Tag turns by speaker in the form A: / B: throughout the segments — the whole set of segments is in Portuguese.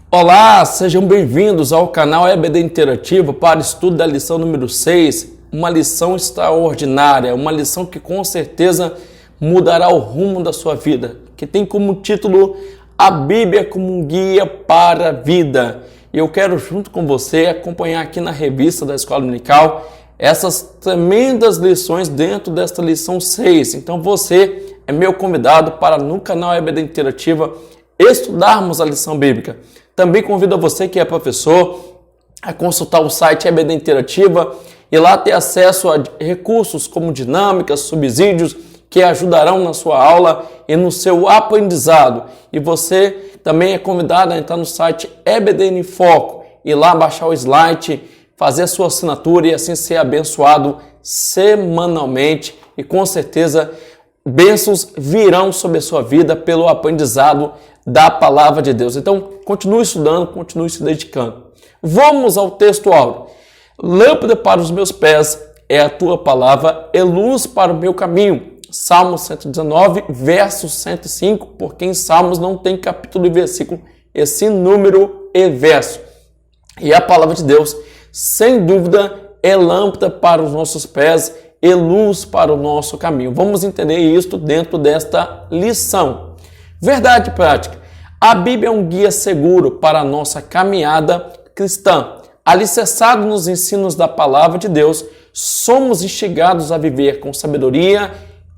A: Olá, sejam bem-vindos ao canal EBD Interativo para estudo da lição número 6, uma lição extraordinária, uma lição que com certeza mudará o rumo da sua vida, que tem como título A Bíblia como um guia para a vida. E eu quero junto com você acompanhar aqui na revista da Escola Dominical essas tremendas lições dentro desta lição 6. Então você é meu convidado para no canal EBD Interativa estudarmos a lição bíblica. Também convido a você que é professor a consultar o site EBD Interativa e lá ter acesso a recursos como dinâmicas, subsídios que ajudarão na sua aula e no seu aprendizado. E você também é convidado a entrar no site EBD em Foco e lá baixar o slide, fazer a sua assinatura e assim ser abençoado semanalmente e com certeza bênçãos virão sobre a sua vida pelo aprendizado da palavra de Deus. Então, continue estudando, continue se dedicando. Vamos ao texto áureo. Lâmpada para os meus pés é a tua palavra e luz para o meu caminho. Salmo 119, verso 105, porque em Salmos não tem capítulo e versículo, esse número e verso. E a palavra de Deus, sem dúvida, é lâmpada para os nossos pés e luz para o nosso caminho. Vamos entender isso dentro desta lição. Verdade prática. A Bíblia é um guia seguro para a nossa caminhada cristã. Alicerçado nos ensinos da palavra de Deus, somos instigados a viver com sabedoria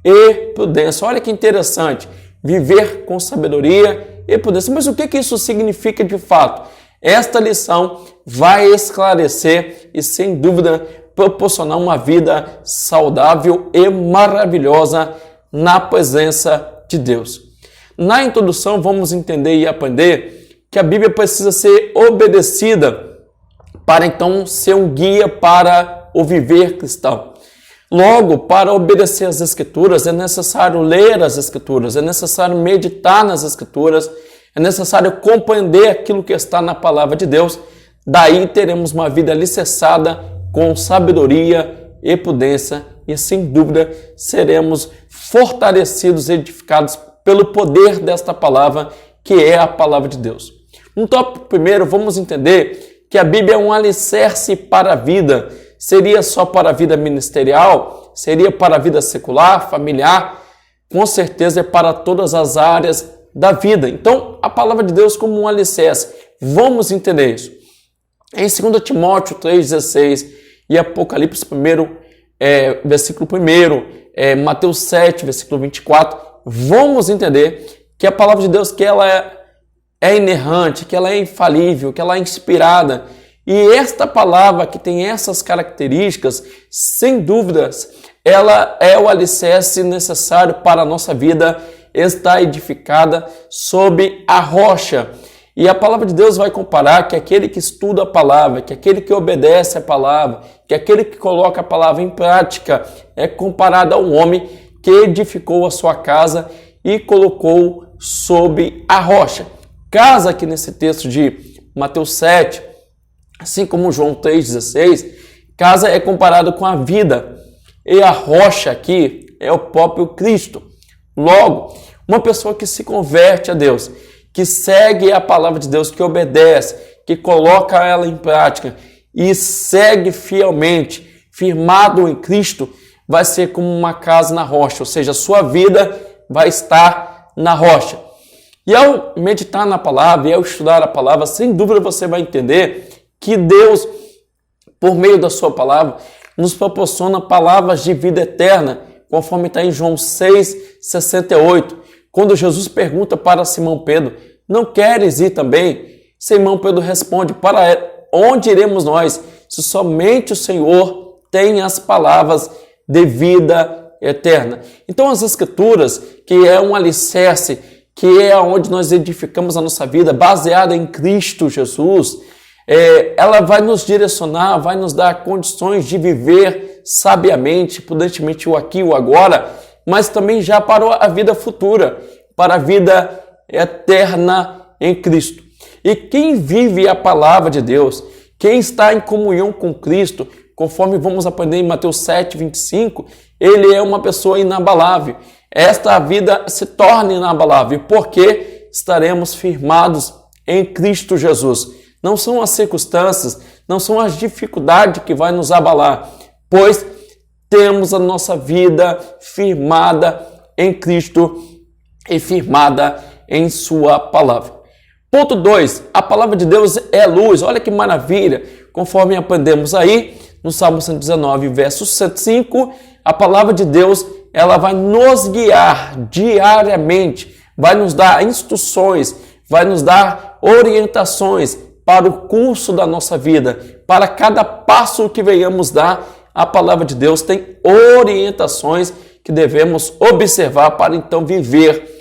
A: e prudência. Olha que interessante, viver com sabedoria e prudência. Mas o que isso significa de fato? Esta lição vai esclarecer e, sem dúvida, proporcionar uma vida saudável e maravilhosa na presença de Deus. Na introdução, vamos entender e aprender que a Bíblia precisa ser obedecida para então ser um guia para o viver cristão. Logo, para obedecer às Escrituras, é necessário ler as Escrituras, é necessário meditar nas Escrituras, é necessário compreender aquilo que está na palavra de Deus. Daí teremos uma vida alicerçada com sabedoria e prudência e, sem dúvida, seremos fortalecidos e edificados pelo poder desta palavra, que é a palavra de Deus. No tópico primeiro, vamos entender que a Bíblia é um alicerce para a vida. Seria só para a vida ministerial? Seria para a vida secular, familiar? Com certeza é para todas as áreas da vida. Então, a palavra de Deus como um alicerce. Vamos entender isso. Em 2 Timóteo 3,16 e Apocalipse 1, versículo 1, Mateus 7, versículo 24, vamos entender que a palavra de Deus que ela é inerrante, que ela é infalível, que ela é inspirada. E esta palavra que tem essas características, sem dúvidas, ela é o alicerce necessário para a nossa vida estar edificada sob a rocha. E a palavra de Deus vai comparar que aquele que estuda a palavra, que aquele que obedece a palavra, que aquele que coloca a palavra em prática, é comparado a um homem que edificou a sua casa e colocou sob a rocha. Casa aqui nesse texto de Mateus 7, assim como João 3,16, casa é comparado com a vida. E a rocha aqui é o próprio Cristo. Logo, uma pessoa que se converte a Deus, que segue a palavra de Deus, que obedece, que coloca ela em prática e segue fielmente, firmado em Cristo, vai ser como uma casa na rocha, ou seja, a sua vida vai estar na rocha. E ao meditar na palavra e ao estudar a palavra, sem dúvida você vai entender que Deus, por meio da sua palavra, nos proporciona palavras de vida eterna, conforme está em João 6,68, quando Jesus pergunta para Simão Pedro, não queres ir também? Simão Pedro responde, para onde iremos nós, se somente o Senhor tem as palavras de vida eterna? Então as Escrituras, que é um alicerce, que é onde nós edificamos a nossa vida, baseada em Cristo Jesus, ela vai nos direcionar, vai nos dar condições de viver sabiamente, prudentemente o aqui e o agora, mas também já para a vida futura, para a vida eterna em Cristo. E quem vive a palavra de Deus, quem está em comunhão com Cristo, conforme vamos aprender em Mateus 7, 25, ele é uma pessoa inabalável. Esta vida se torna inabalável, porque estaremos firmados em Cristo Jesus. Não são as circunstâncias, não são as dificuldades que vai nos abalar, pois temos a nossa vida firmada em Cristo e firmada em sua palavra. Ponto 2, a palavra de Deus é luz. Olha que maravilha, conforme aprendemos aí no Salmo 119, verso 105, a palavra de Deus, ela vai nos guiar diariamente, vai nos dar instruções, vai nos dar orientações para o curso da nossa vida, para cada passo que venhamos dar. A palavra de Deus tem orientações que devemos observar para então viver,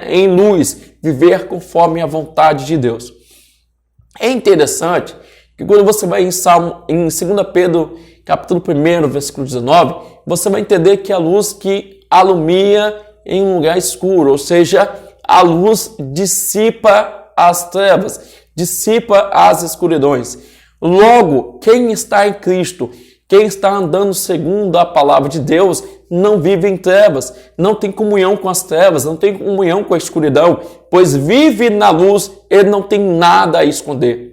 A: em luz, viver conforme a vontade de Deus. É interessante que quando você vai em 2 Pedro, capítulo 1, versículo 19, você vai entender que a luz que alumia em um lugar escuro, ou seja, a luz dissipa as trevas, dissipa as escuridões. Logo, quem está em Cristo, quem está andando segundo a palavra de Deus, não vive em trevas, não tem comunhão com as trevas, não tem comunhão com a escuridão, pois vive na luz, ele não tem nada a esconder.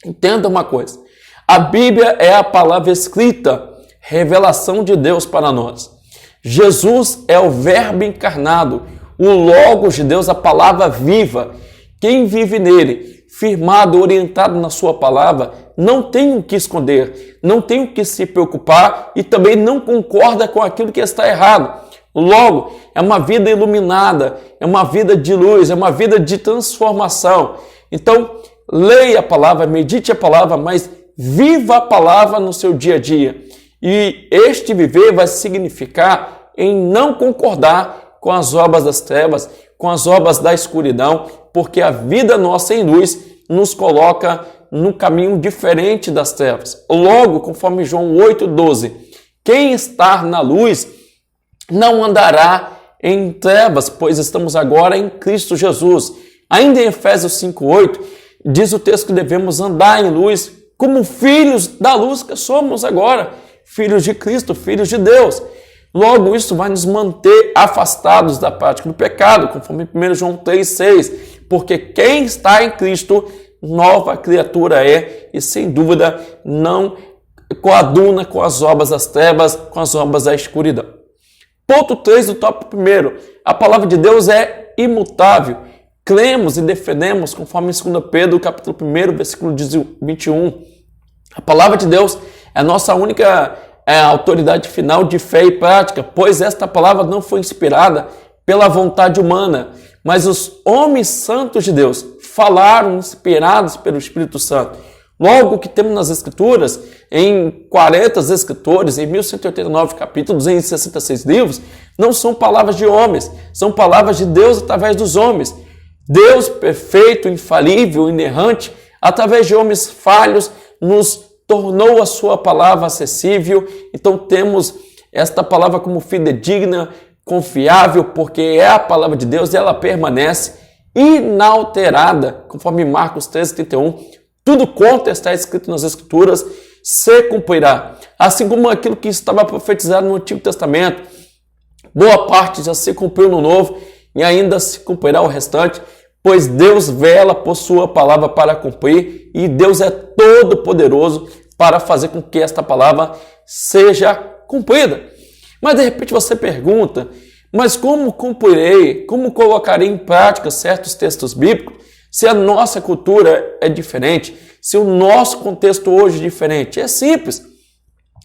A: Entenda uma coisa, a Bíblia é a palavra escrita, revelação de Deus para nós. Jesus é o Verbo encarnado, o Logos de Deus, a palavra viva. Quem vive nele, firmado, orientado na sua palavra, não tem o que esconder, não tem o que se preocupar e também não concorda com aquilo que está errado. Logo, é uma vida iluminada, é uma vida de luz, é uma vida de transformação. Então, leia a palavra, medite a palavra, mas viva a palavra no seu dia a dia. E este viver vai significar em não concordar com as obras das trevas, com as obras da escuridão, porque a vida nossa em luz nos coloca no caminho diferente das trevas. Logo, conforme João 8,12, quem está na luz não andará em trevas, pois estamos agora em Cristo Jesus. Ainda em Efésios 5,8, diz o texto que devemos andar em luz como filhos da luz que somos agora, filhos de Cristo, filhos de Deus. Logo, isso vai nos manter afastados da prática do pecado, conforme 1 João 3,6, porque quem está em Cristo, nova criatura é e, sem dúvida, não coaduna com as obras das trevas, com as obras da escuridão. Ponto 3 do tópico 1, a palavra de Deus é imutável. Cremos e defendemos, conforme 2 Pedro, capítulo 1, versículo 21. A palavra de Deus é a nossa única autoridade final de fé e prática, pois esta palavra não foi inspirada pela vontade humana, mas os homens santos de Deus falaram inspirados pelo Espírito Santo. Logo, o que temos nas Escrituras, em 40 escritores, em 1189 capítulos, em 66 livros, não são palavras de homens, são palavras de Deus através dos homens. Deus perfeito, infalível, inerrante, através de homens falhos, nos tornou a sua palavra acessível. Então temos esta palavra como fidedigna, confiável, porque é a palavra de Deus e ela permanece inalterada, conforme Marcos 13:31. Tudo quanto está escrito nas Escrituras se cumprirá. Assim como aquilo que estava profetizado no Antigo Testamento, boa parte já se cumpriu no Novo e ainda se cumprirá o restante, pois Deus vela por sua palavra para cumprir e Deus é todo poderoso para fazer com que esta palavra seja cumprida. Mas de repente você pergunta, mas como cumprirei, como colocarei em prática certos textos bíblicos se a nossa cultura é diferente, se o nosso contexto hoje é diferente? É simples.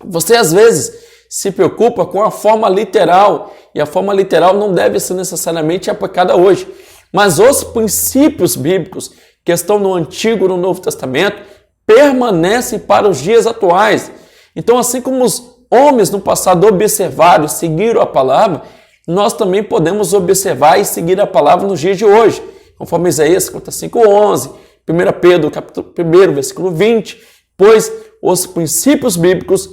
A: Você às vezes se preocupa com a forma literal e a forma literal não deve ser necessariamente aplicada hoje. Mas os princípios bíblicos que estão no Antigo e no Novo Testamento permanecem para os dias atuais. Então, assim como os homens no passado observaram e seguiram a palavra, nós também podemos observar e seguir a palavra nos dias de hoje, conforme Isaías 55:11, 1 Pedro capítulo 1, versículo 20, pois os princípios bíblicos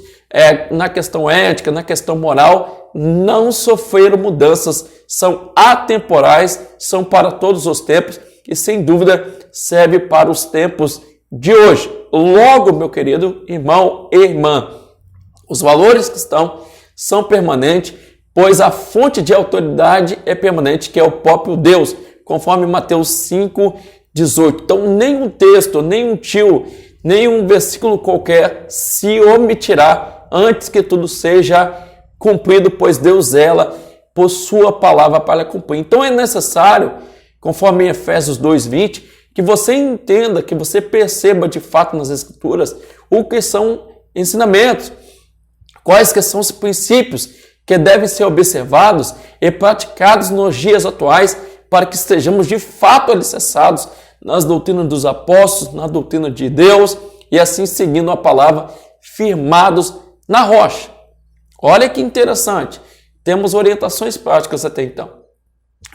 A: na questão ética, na questão moral, não sofreram mudanças, são atemporais, são para todos os tempos e, sem dúvida, serve para os tempos de hoje. Logo, meu querido irmão e irmã, os valores que são permanentes, pois a fonte de autoridade é permanente, que é o próprio Deus, conforme Mateus 5, 18. Então, nenhum texto, nenhum tio, nenhum versículo qualquer se omitirá antes que tudo seja cumprido, pois Deus zela por sua palavra para cumprir. Então, é necessário, conforme em Efésios 2:20, que você entenda, que você perceba de fato nas Escrituras o que são ensinamentos, quais que são os princípios que devem ser observados e praticados nos dias atuais para que estejamos de fato alicerçados nas doutrinas dos apóstolos, na doutrina de Deus e assim seguindo a palavra, firmados na rocha. Olha que interessante, temos orientações práticas até então.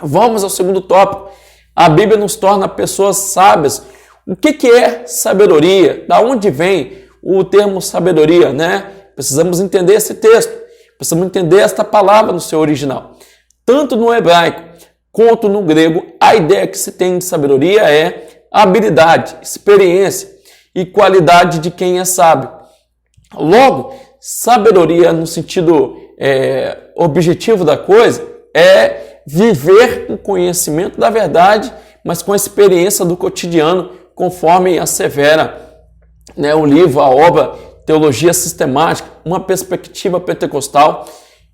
A: Vamos ao segundo tópico. A Bíblia nos torna pessoas sábias. O que é sabedoria? Da onde vem o termo sabedoria, né? Precisamos entender esse texto, precisamos entender esta palavra no seu original. Tanto no hebraico quanto no grego, a ideia que se tem de sabedoria é habilidade, experiência e qualidade de quem é sábio. Logo, sabedoria no sentido objetivo da coisa é viver com conhecimento da verdade, mas com a experiência do cotidiano, conforme assevera o livro, a obra Teologia Sistemática, uma perspectiva pentecostal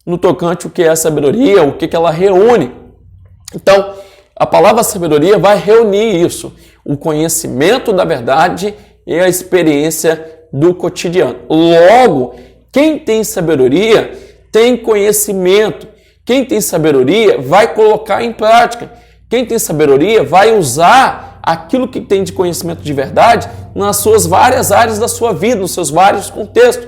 A: no tocante o que é a sabedoria, o que ela reúne. Então, a palavra sabedoria vai reunir isso, o conhecimento da verdade e a experiência do cotidiano. Logo, quem tem sabedoria tem conhecimento. Quem tem sabedoria vai colocar em prática. Quem tem sabedoria vai usar aquilo que tem de conhecimento de verdade nas suas várias áreas da sua vida, nos seus vários contextos.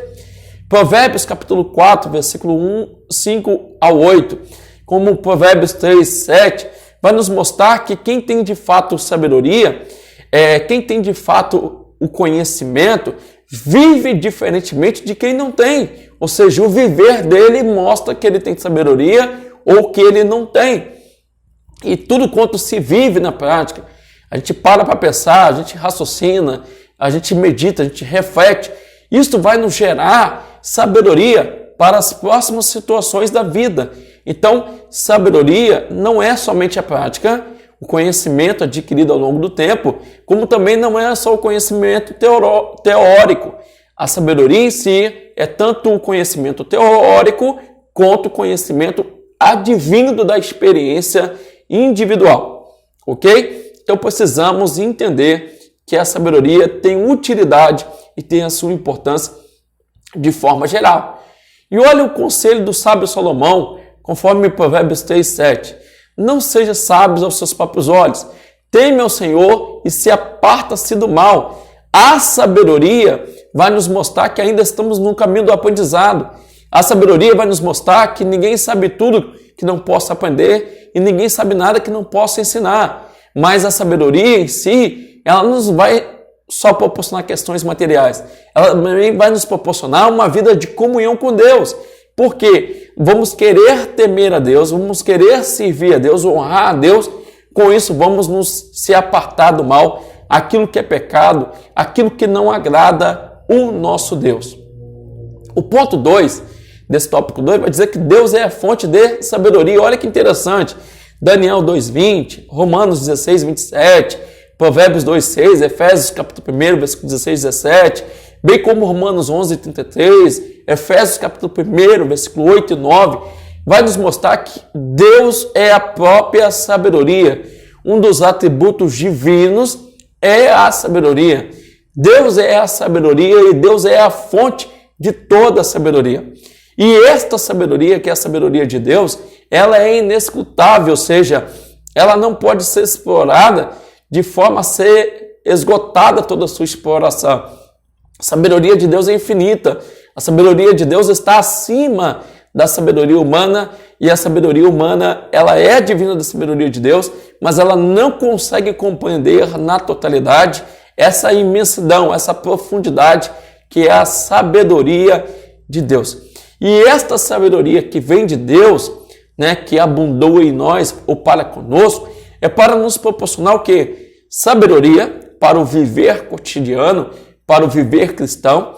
A: Provérbios capítulo 4, versículo 5 ao 8, como Provérbios 3, 7, vai nos mostrar que quem tem de fato sabedoria, quem tem de fato o conhecimento, vive diferentemente de quem não tem. Ou seja, o viver dele mostra que ele tem sabedoria ou que ele não tem. E tudo quanto se vive na prática, a gente para pensar, a gente raciocina, a gente medita, a gente reflete. Isso vai nos gerar sabedoria para as próximas situações da vida. Então, sabedoria não é somente a prática, o conhecimento adquirido ao longo do tempo, como também não é só o conhecimento teórico. A sabedoria em si é tanto o conhecimento teórico quanto o conhecimento advindo da experiência individual, ok? Então precisamos entender que a sabedoria tem utilidade e tem a sua importância de forma geral. E olha o conselho do sábio Salomão, conforme Provérbios 3, 7. Não seja sábio aos seus próprios olhos, teme ao Senhor e se aparta-se do mal. A sabedoria vai nos mostrar que ainda estamos no caminho do aprendizado. A sabedoria vai nos mostrar que ninguém sabe tudo que não possa aprender e ninguém sabe nada que não possa ensinar. Mas a sabedoria em si, ela nos vai só proporcionar questões materiais. Ela também vai nos proporcionar uma vida de comunhão com Deus. Porque vamos querer temer a Deus, vamos querer servir a Deus, honrar a Deus. Com isso, vamos se apartar do mal, aquilo que é pecado, aquilo que não agrada o nosso Deus. O ponto 2 desse tópico 2 vai dizer que Deus é a fonte de sabedoria. Olha que interessante. Daniel 2:20, Romanos 16:27, Provérbios 2:6, Efésios capítulo 1, versículo 16, 17, bem como Romanos 11:33, Efésios capítulo 1, versículo 8 e 9, vai nos mostrar que Deus é a própria sabedoria. Um dos atributos divinos é a sabedoria. Deus é a sabedoria e Deus é a fonte de toda a sabedoria. E esta sabedoria, que é a sabedoria de Deus, ela é inescrutável, ou seja, ela não pode ser explorada de forma a ser esgotada toda a sua exploração. A sabedoria de Deus é infinita. A sabedoria de Deus está acima da sabedoria humana e a sabedoria humana, ela é divina da sabedoria de Deus, mas ela não consegue compreender na totalidade essa imensidão, essa profundidade que é a sabedoria de Deus. E esta sabedoria que vem de Deus, que abundou em nós ou para conosco, é para nos proporcionar o quê? Sabedoria para o viver cotidiano, para o viver cristão,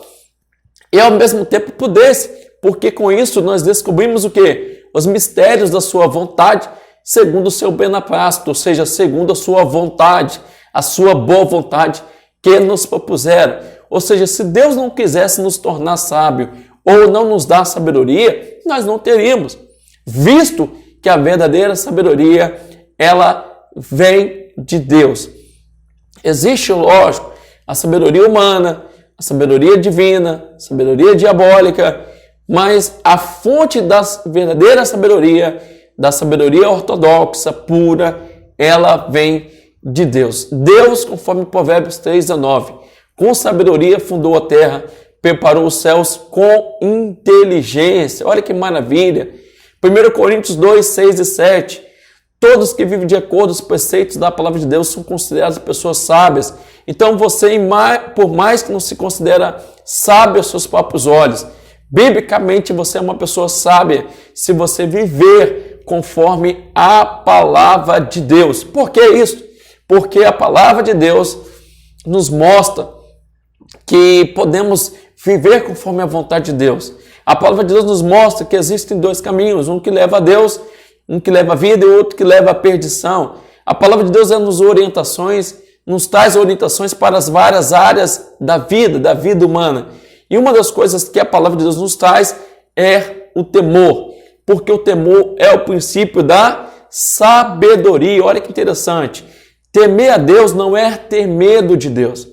A: e ao mesmo tempo poder-se, porque com isso nós descobrimos o quê? Os mistérios da sua vontade, segundo o seu beneplácito, ou seja, segundo a sua vontade, a sua boa vontade que nos propuseram. Ou seja, se Deus não quisesse nos tornar sábio ou não nos dar sabedoria, nós não teríamos, visto que a verdadeira sabedoria, ela vem de Deus. Existe, lógico, a sabedoria humana, a sabedoria divina, a sabedoria diabólica, mas a fonte da verdadeira sabedoria, da sabedoria ortodoxa, pura, ela vem de Deus. Deus, conforme Provérbios 3:19, com sabedoria fundou a terra, preparou os céus com inteligência. Olha que maravilha. 1 Coríntios 2:6-7. Todos que vivem de acordo com os preceitos da palavra de Deus são considerados pessoas sábias. Então você, por mais que não se considera sábio aos seus próprios olhos, biblicamente você é uma pessoa sábia se você viver conforme a palavra de Deus. Por que isso? Porque a palavra de Deus nos mostra que podemos viver conforme a vontade de Deus. A palavra de Deus nos mostra que existem dois caminhos, um que leva a Deus, um que leva a vida e outro que leva à perdição. A palavra de Deus nos traz orientações para as várias áreas da vida humana. E uma das coisas que a palavra de Deus nos traz é o temor, porque o temor é o princípio da sabedoria. Olha que interessante. Temer a Deus não é ter medo de Deus,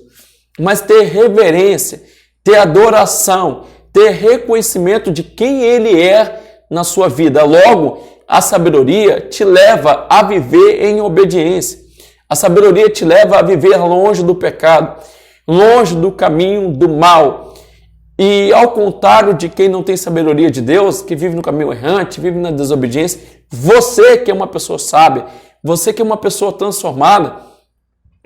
A: mas ter reverência, ter adoração, ter reconhecimento de quem Ele é na sua vida. Logo, a sabedoria te leva a viver em obediência. A sabedoria te leva a viver longe do pecado, longe do caminho do mal. E ao contrário de quem não tem sabedoria de Deus, que vive no caminho errante, vive na desobediência, você que é uma pessoa sábia, você que é uma pessoa transformada,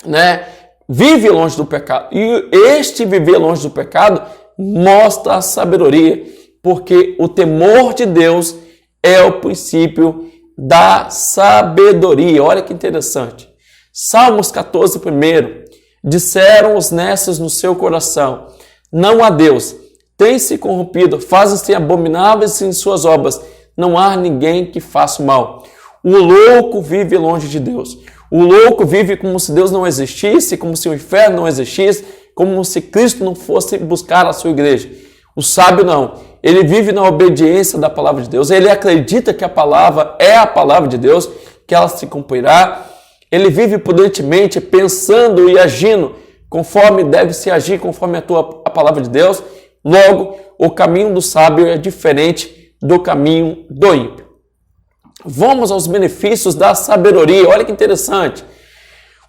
A: né, vive longe do pecado. E este viver longe do pecado mostra a sabedoria, porque o temor de Deus é o princípio da sabedoria. Olha que interessante. Salmos 14:1. Disseram os necios no seu coração: não há Deus, tem se corrompido, fazem-se abomináveis em suas obras, não há ninguém que faça o mal. O louco vive longe de Deus. O louco vive como se Deus não existisse, como se o inferno não existisse, como se Cristo não fosse buscar a sua igreja. O sábio não. Ele vive na obediência da palavra de Deus. Ele acredita que a palavra é a palavra de Deus, que ela se cumprirá. Ele vive prudentemente, pensando e agindo conforme deve se agir, conforme a palavra de Deus. Logo, o caminho do sábio é diferente do caminho do ímpio. Vamos aos benefícios da sabedoria. Olha que interessante.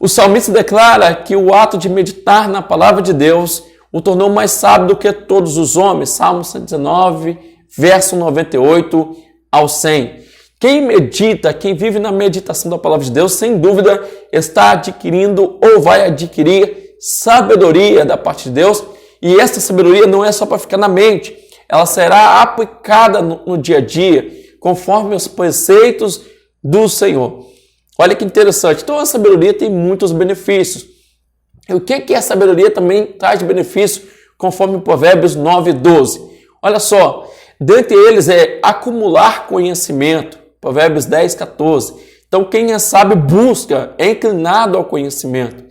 A: O salmista declara que o ato de meditar na palavra de Deus o tornou mais sábio do que todos os homens. Salmo 119, verso 98 ao 100. Quem medita, quem vive na meditação da palavra de Deus, sem dúvida está adquirindo ou vai adquirir sabedoria da parte de Deus. E essa sabedoria não é só para ficar na mente, ela será aplicada no dia a dia, conforme os preceitos do Senhor. Olha que interessante. Então a sabedoria tem muitos benefícios. E o que a sabedoria também traz de benefício, conforme Provérbios 9:12? Olha só, dentre eles é acumular conhecimento, Provérbios 10:14. Então quem é sábio busca, é inclinado ao conhecimento.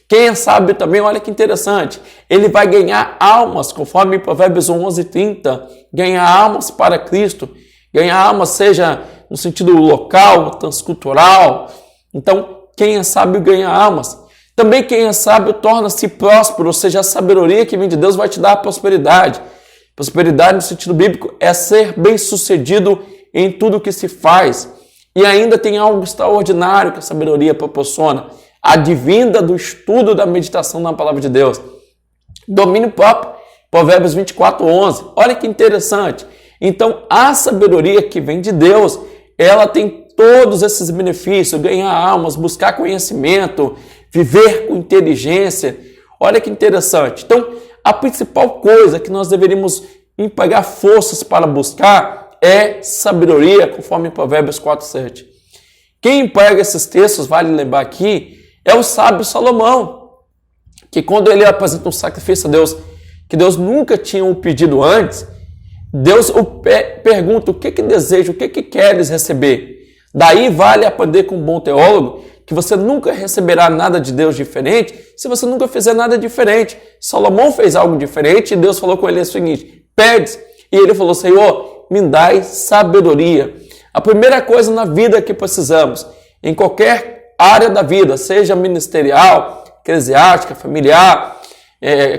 A: Quem é sábio também, olha que interessante, ele vai ganhar almas, conforme Provérbios 11:30, ganhar almas para Cristo, ganhar almas seja no sentido local, transcultural. Então quem é sábio ganha almas. Também quem é sábio torna-se próspero, ou seja, a sabedoria que vem de Deus vai te dar prosperidade. Prosperidade no sentido bíblico é ser bem-sucedido em tudo que se faz. E ainda tem algo extraordinário que a sabedoria proporciona, advinda do estudo da meditação na palavra de Deus. Domínio próprio, Provérbios 24:11. Olha que interessante. Então, a sabedoria que vem de Deus, ela tem todos esses benefícios, ganhar almas, buscar conhecimento, viver com inteligência. Olha que interessante. Então, a principal coisa que nós deveríamos empregar forças para buscar é sabedoria, conforme Provérbios 4:7. Quem emprega esses textos, vale lembrar aqui, é o sábio Salomão, que quando ele apresenta um sacrifício a Deus, que Deus nunca tinha o pedido antes, Deus pergunta o que deseja, o que queres receber. Daí vale aprender com um bom teólogo que você nunca receberá nada de Deus diferente se você nunca fizer nada diferente. Salomão fez algo diferente e Deus falou com ele o seguinte: pede. E ele falou: Senhor, me dai sabedoria. A primeira coisa na vida que precisamos, em qualquer área da vida, seja ministerial, eclesiástica, familiar,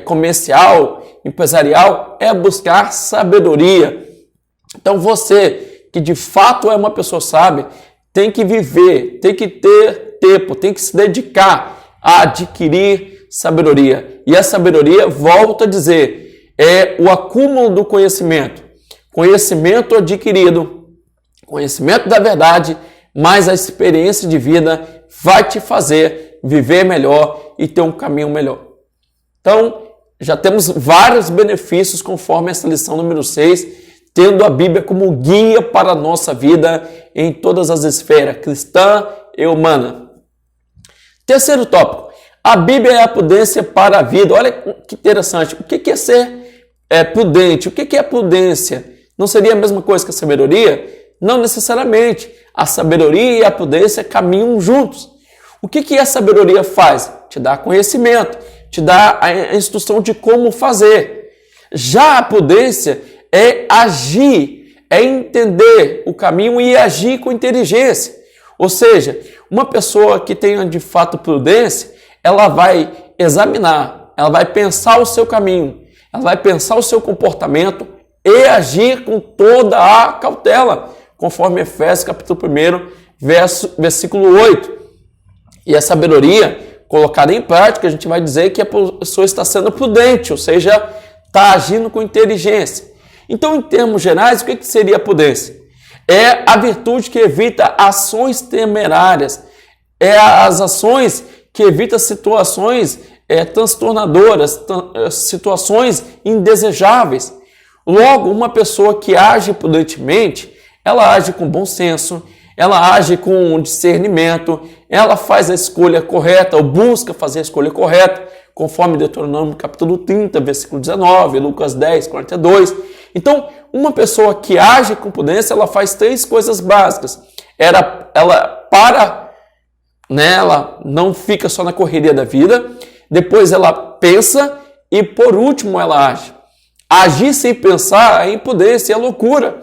A: comercial, empresarial, é buscar sabedoria. Então você, que de fato é uma pessoa sábia, tem que viver, tem que ter tempo, tem que se dedicar a adquirir sabedoria. E a sabedoria, volto a dizer, é o acúmulo do conhecimento. Conhecimento adquirido, conhecimento da verdade, mas a experiência de vida vai te fazer viver melhor e ter um caminho melhor. Então, já temos vários benefícios conforme essa lição número 6, tendo a Bíblia como guia para a nossa vida em todas as esferas, cristã e humana. Terceiro tópico, a Bíblia é a prudência para a vida. Olha que interessante, o que é ser prudente? O que é prudência? Não seria a mesma coisa que a sabedoria? Não necessariamente. A sabedoria e a prudência caminham juntos. O que a sabedoria faz? Te dá conhecimento, te dá a instrução de como fazer. Já a prudência é agir, é entender o caminho e agir com inteligência. Ou seja, uma pessoa que tenha de fato prudência, ela vai examinar, ela vai pensar o seu caminho, ela vai pensar o seu comportamento e agir com toda a cautela, conforme Efésios capítulo 1, versículo 8. E a sabedoria colocada em prática, a gente vai dizer que a pessoa está sendo prudente, ou seja, está agindo com inteligência. Então, em termos gerais, o que seria a prudência? É a virtude que evita ações temerárias, é as ações que evitam situações transtornadoras, situações indesejáveis. Logo, uma pessoa que age prudentemente, ela age com bom senso, ela age com discernimento, ela faz a escolha correta, ou busca fazer a escolha correta, conforme Deuteronômio capítulo 30, versículo 19, Lucas 10, 42. Então, uma pessoa que age com prudência, ela faz 3 coisas básicas. Ela não fica só na correria da vida, depois ela pensa e, por último, ela age. Agir sem pensar é imprudência, é loucura.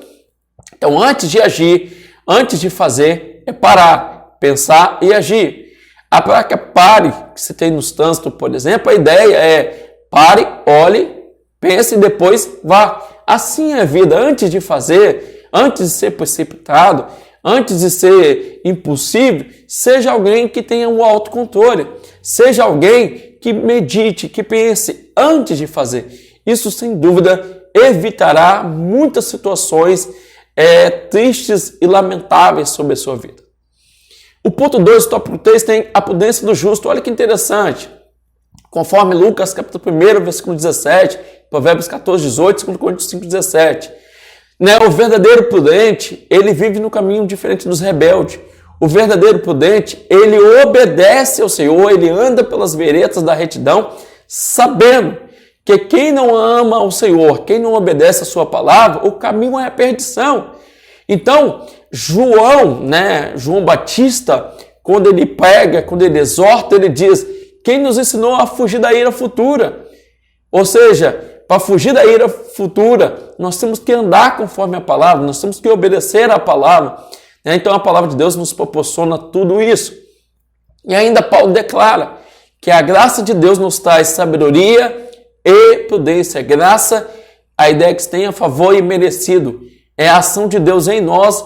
A: Então, antes de agir, antes de fazer, é parar, pensar e agir. A placa pare, que você tem nos trânsitos, por exemplo, a ideia é pare, olhe, pense e depois vá. Assim é a vida. Antes de fazer, antes de ser precipitado, antes de ser impulsivo, seja alguém que tenha um autocontrole. Seja alguém que medite, que pense antes de fazer. Isso, sem dúvida, evitará muitas situações tristes e lamentáveis sobre a sua vida. O ponto 2, tópico 3, tem a prudência do justo. Olha que interessante. Conforme Lucas, capítulo 1, versículo 17, Provérbios 14, 18, 2 Coríntios 5, 17. O verdadeiro prudente, ele vive no caminho diferente dos rebeldes. O verdadeiro prudente, ele obedece ao Senhor, ele anda pelas veredas da retidão, sabendo que quem não ama ao Senhor, quem não obedece a sua palavra, o caminho é a perdição. Então, João Batista, quando ele prega, quando ele exorta, ele diz: quem nos ensinou a fugir da ira futura? Ou seja, para fugir da ira futura, nós temos que andar conforme a palavra, nós temos que obedecer à palavra. Então, a palavra de Deus nos proporciona tudo isso. E ainda Paulo declara que a graça de Deus nos traz sabedoria e prudência. Graça, a ideia que se tem a favor e merecido, é a ação de Deus em nós,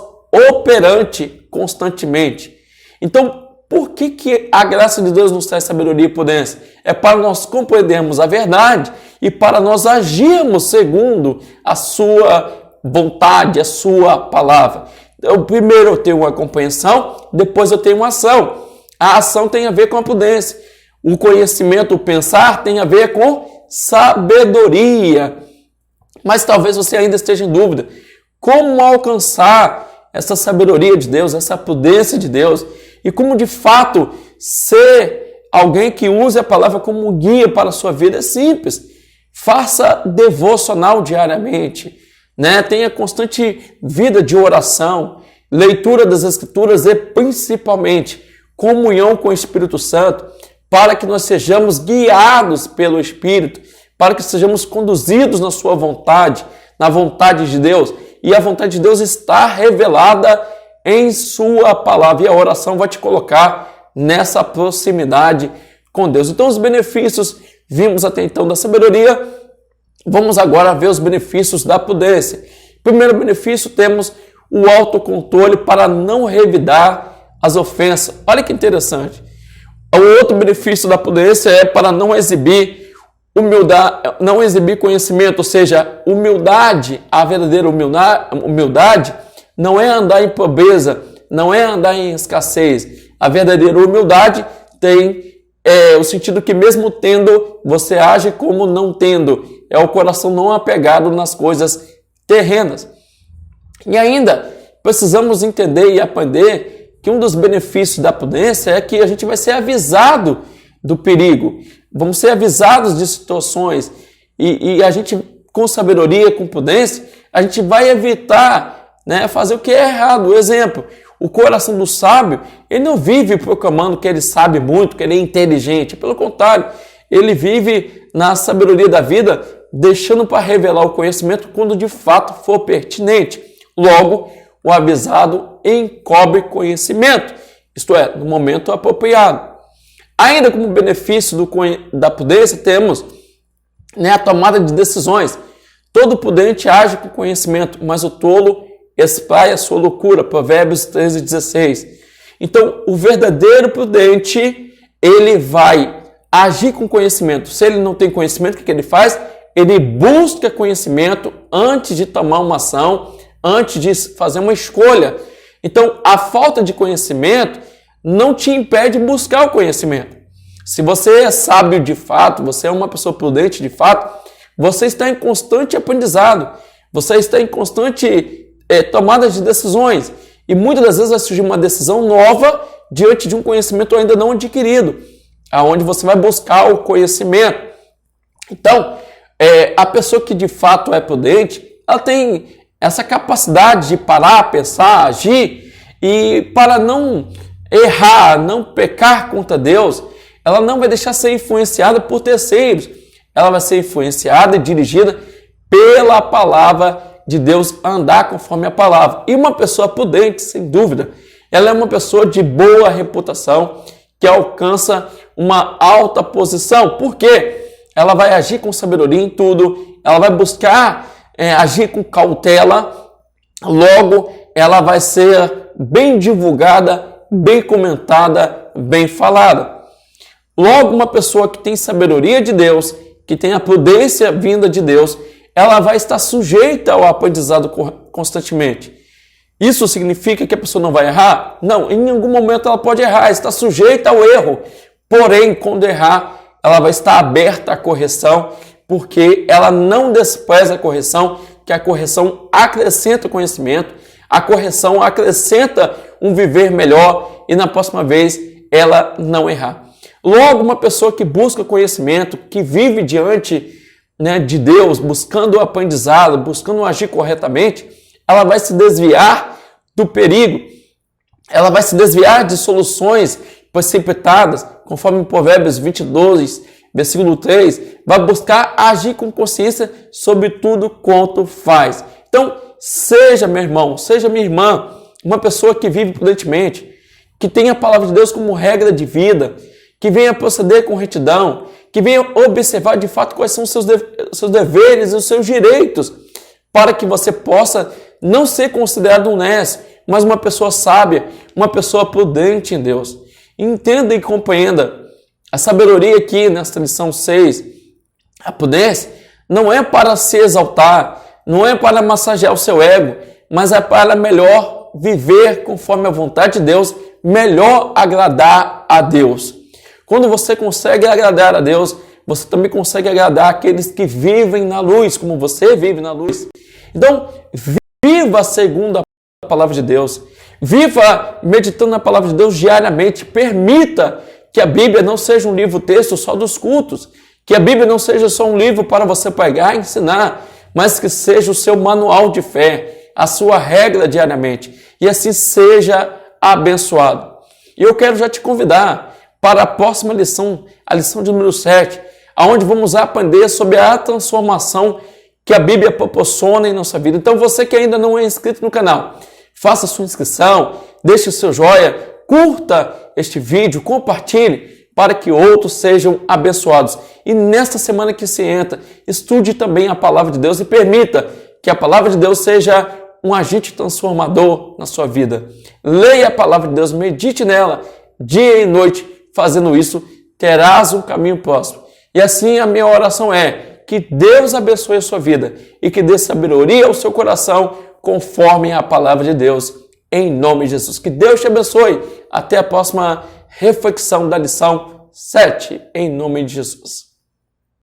A: operante constantemente. Então, por que a graça de Deus nos traz sabedoria e prudência? É para nós compreendermos a verdade e para nós agirmos segundo a sua vontade, a sua palavra. Então, primeiro eu tenho uma compreensão, depois eu tenho uma ação. A ação tem a ver com a prudência. O conhecimento, o pensar, tem a ver com sabedoria. Mas talvez você ainda esteja em dúvida. Como alcançar essa sabedoria de Deus, essa prudência de Deus? E como de fato ser alguém que use a palavra como guia para a sua vida? É simples. Faça devocional diariamente, Tenha constante vida de oração, leitura das Escrituras e principalmente comunhão com o Espírito Santo, para que nós sejamos guiados pelo Espírito, para que sejamos conduzidos na sua vontade, na vontade de Deus. E a vontade de Deus está revelada em sua palavra. E a oração vai te colocar nessa proximidade com Deus. Então, os benefícios, vimos até então da sabedoria, vamos agora ver os benefícios da prudência. Primeiro benefício, temos o autocontrole para não revidar as ofensas. Olha que interessante. O outro benefício da prudência é para não exibir humildade, não exibir conhecimento, ou seja, humildade, a verdadeira humildade não é andar em pobreza, não é andar em escassez. A verdadeira humildade tem o sentido que mesmo tendo, você age como não tendo. É o coração não apegado nas coisas terrenas. E ainda, precisamos entender e aprender que um dos benefícios da prudência é que a gente vai ser avisado do perigo. Vamos ser avisados de situações. E a gente, com sabedoria, com prudência, a gente vai evitar, né, fazer o que é errado. Exemplo, o coração do sábio, ele não vive proclamando que ele sabe muito, que ele é inteligente. Pelo contrário, ele vive na sabedoria da vida, deixando para revelar o conhecimento quando de fato for pertinente. Logo, o avisado encobre conhecimento, isto é, no momento apropriado. Ainda como benefício da prudência, temos, né, a tomada de decisões. Todo prudente age com conhecimento, mas o tolo espraia a sua loucura. Provérbios 13:16. Então, o verdadeiro prudente, ele vai agir com conhecimento. Se ele não tem conhecimento, o que ele faz? Ele busca conhecimento antes de tomar uma ação, antes de fazer uma escolha. Então, a falta de conhecimento não te impede de buscar o conhecimento. Se você é sábio de fato, você é uma pessoa prudente de fato, você está em constante aprendizado, você está em constante tomada de decisões. E muitas das vezes vai surgir uma decisão nova diante de um conhecimento ainda não adquirido, aonde você vai buscar o conhecimento. Então, a pessoa que de fato é prudente, ela tem essa capacidade de parar, pensar, agir, e para não errar, não pecar contra Deus, ela não vai deixar ser influenciada por terceiros. Ela vai ser influenciada e dirigida pela palavra de Deus, andar conforme a palavra. E uma pessoa prudente, sem dúvida, ela é uma pessoa de boa reputação, que alcança uma alta posição. Por quê? Ela vai agir com sabedoria em tudo, ela vai buscar agir com cautela, logo ela vai ser bem divulgada, bem comentada, bem falada. Logo, uma pessoa que tem sabedoria de Deus, que tem a prudência vinda de Deus, ela vai estar sujeita ao aprendizado constantemente. Isso significa que a pessoa não vai errar? Não, em algum momento ela pode errar, está sujeita ao erro. Porém, quando errar, ela vai estar aberta à correção, porque ela não despreza a correção, que a correção acrescenta conhecimento, a correção acrescenta um viver melhor e na próxima vez ela não errar. Logo, uma pessoa que busca conhecimento, que vive diante, né, de Deus, buscando o aprendizado, buscando agir corretamente, ela vai se desviar do perigo, ela vai se desviar de soluções precipitadas, conforme Provérbios 22, versículo 3, vai buscar agir com consciência sobre tudo quanto faz. Então, seja, meu irmão, seja minha irmã, uma pessoa que vive prudentemente, que tenha a palavra de Deus como regra de vida, que venha proceder com retidão, que venha observar de fato quais são os seus deveres e os seus direitos, para que você possa não ser considerado um nécio, mas uma pessoa sábia, uma pessoa prudente em Deus. Entenda e compreenda. A sabedoria aqui nesta lição 6, a prudência, não é para se exaltar, não é para massagear o seu ego, mas é para melhor viver conforme a vontade de Deus, melhor agradar a Deus. Quando você consegue agradar a Deus, você também consegue agradar aqueles que vivem na luz, como você vive na luz. Então, viva segundo a palavra de Deus. Viva meditando na palavra de Deus diariamente. Permita que a Bíblia não seja um livro-texto só dos cultos, que a Bíblia não seja só um livro para você pegar e ensinar, mas que seja o seu manual de fé, a sua regra diariamente, e assim seja abençoado. E eu quero já te convidar para a próxima lição, a lição de número 7, onde vamos aprender sobre a transformação que a Bíblia proporciona em nossa vida. Então você que ainda não é inscrito no canal, faça sua inscrição, deixe o seu joinha, curta este vídeo, compartilhe para que outros sejam abençoados. E nesta semana que se entra, estude também a palavra de Deus e permita que a palavra de Deus seja um agente transformador na sua vida. Leia a palavra de Deus, medite nela dia e noite. Fazendo isso, terás um caminho próspero. E assim a minha oração é que Deus abençoe a sua vida e que dê sabedoria ao seu coração conforme a palavra de Deus, em nome de Jesus. Que Deus te abençoe. Até a próxima reflexão da lição 7, em nome de Jesus.